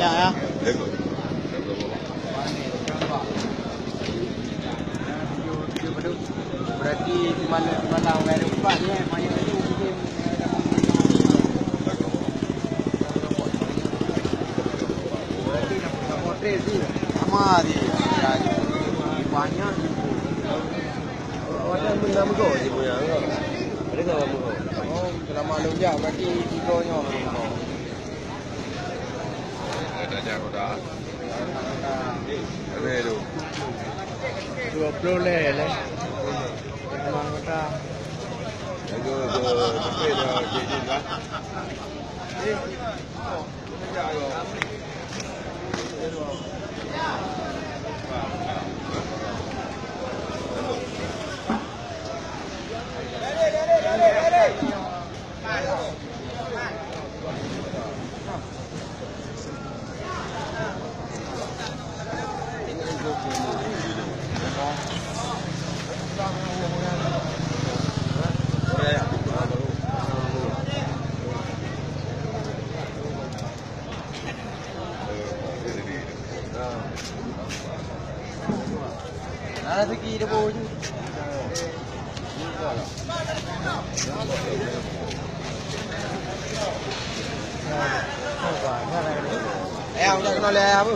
banyak ya. Berarti di mana orang lupa ni banyak tu mungkin potret tu sama dia banyak Ada benda muka je punya. Ada tak muka? oh dalam malam je berarti tiga-nya muka Ada jago dah. Ada tu. 20 le memang kata Jago tapi dah jadi lah. ada rezeki dia bawa je em cho nó le apa